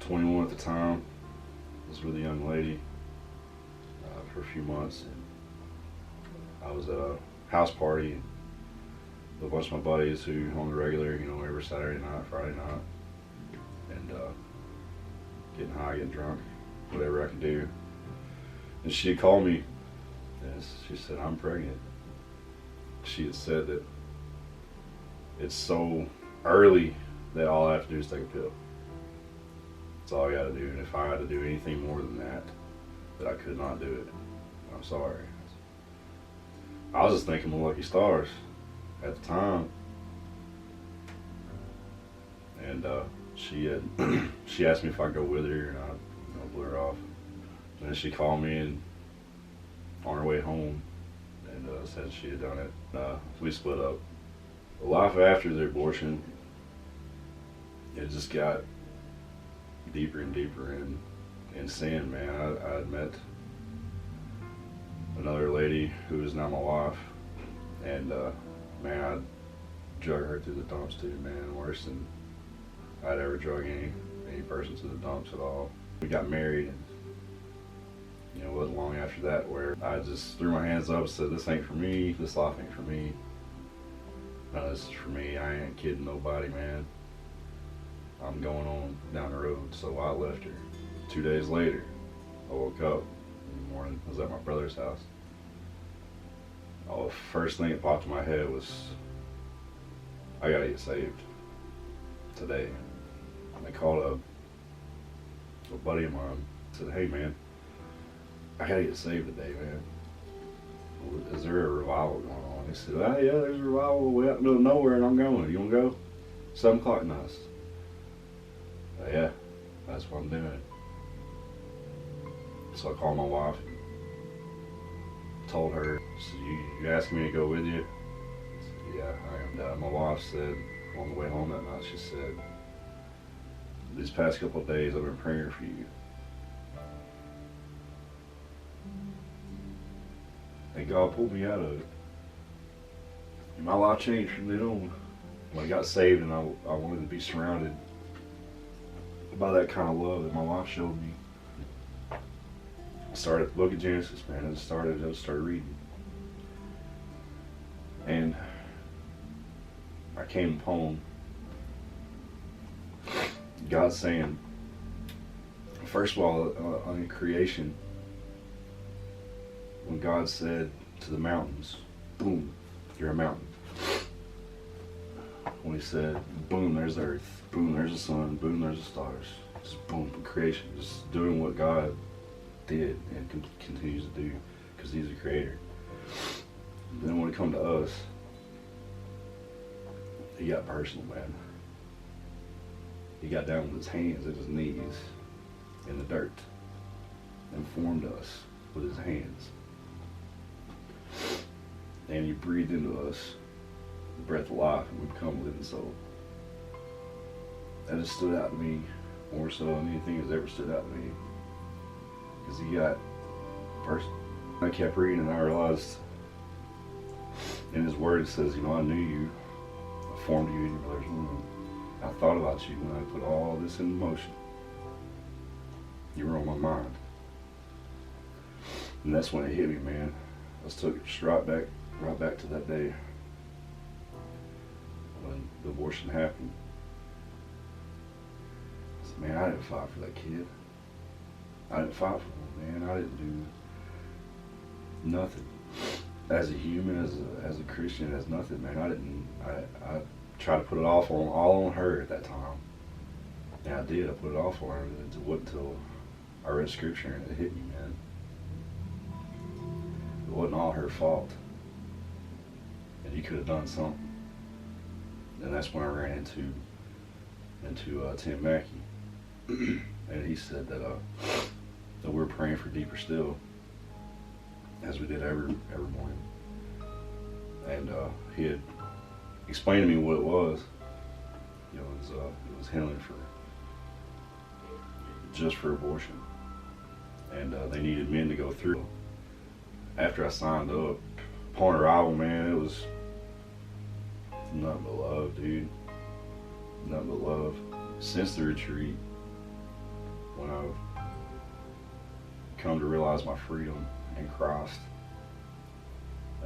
21 at the time. I was with a young lady for a few months, and I was at a house party with a bunch of my buddies who on the regular, every Saturday night, Friday night, and getting high, getting drunk, whatever I could do. And she had called me, and she said, "I'm pregnant." She had said that it's so early that all I have to do is take a pill. That's all I got to do. And if I had to do anything more than that I could not do it. I'm sorry. I was just thinking my lucky stars at the time. And she asked me if I'd go with her, and I blew her off. And then she called me and on her way home and said she had done it. We split up. The life after the abortion, it just got deeper and deeper in sin, man. I had met another lady who is now my wife, and man, I drug her through the dumps too, man. Worse than I'd ever drug any person to the dumps at all. We got married, and it wasn't long after that where I just threw my hands up and said, "This ain't for me. This life ain't for me. None of this is for me. I ain't kidding nobody, man. I'm going on down the road." So I left her. 2 days later, I woke up in the morning. I was at my brother's house. Oh, the first thing that popped in my head was, I gotta get saved today. And I called up a buddy of mine. Said, "Hey, man, I gotta get saved today, man. Is there a revival going on?" He said, "Oh, yeah, there's a revival way out in the middle of nowhere, and I'm going. You wanna go? 7 o'clock nights." Yeah, that's what I'm doing. So I called my wife and told her, "So you asking me to go with you?" I said, "Yeah, I am." My wife said on the way home that night, she said, "These past couple of days I've been praying for you. And God pulled me out of it. And my life changed from then on. When I got saved, and I wanted to be surrounded by that kind of love that my wife showed me. I started the book of Genesis, man. I just started reading. And I came upon God saying, first of all, on creation, when God said to the mountains, "Boom, you're a mountain." When he said, "Boom, there's the earth. Boom, there's the sun. Boom, there's the stars." Just boom, creation. Just doing what God did and continues to do, because he's the creator. And then when it come to us, he got personal, man. He got down with his hands and his knees in the dirt and formed us with his hands. And he breathed into us the breath of life, and we become a living soul. That has stood out to me more so than anything has ever stood out to me. Because he got first. I kept reading and I realized in his word it says, "I knew you, I formed you in your mother's womb. I thought about you when I put all this in motion. You were on my mind." And that's when it hit me, man. I just took it right back to that day when the abortion happened. I said, man, I didn't fight for that kid. I didn't fight for him, man. I didn't do nothing. As a human, as a Christian, as nothing, man. I tried to put it all on her at that time. And I did. I put it off on her. It wasn't until I read scripture and it hit me, man. It wasn't all her fault. And you could have done something. And that's when I ran into Tim Mackey. And he said that we're praying for Deeper Still, as we did every morning. And he had explained to me what it was. It was healing just for abortion. And they needed men to go through. After I signed up, upon arrival, man, it was nothing but love, dude. Nothing but love. Since the retreat, come to realize my freedom in Christ.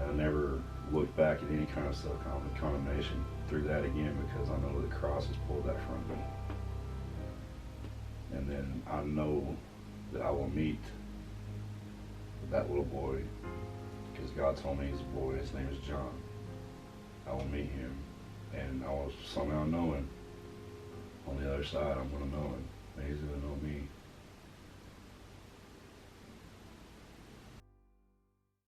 I never looked back at any kind of self-condemnation through that again, because I know that Christ has pulled that from me. And then I know that I will meet that little boy, because God told me he's a boy, his name is John. I will meet him, and I will somehow know him. On the other side, I'm going to know him, and he's going to know me.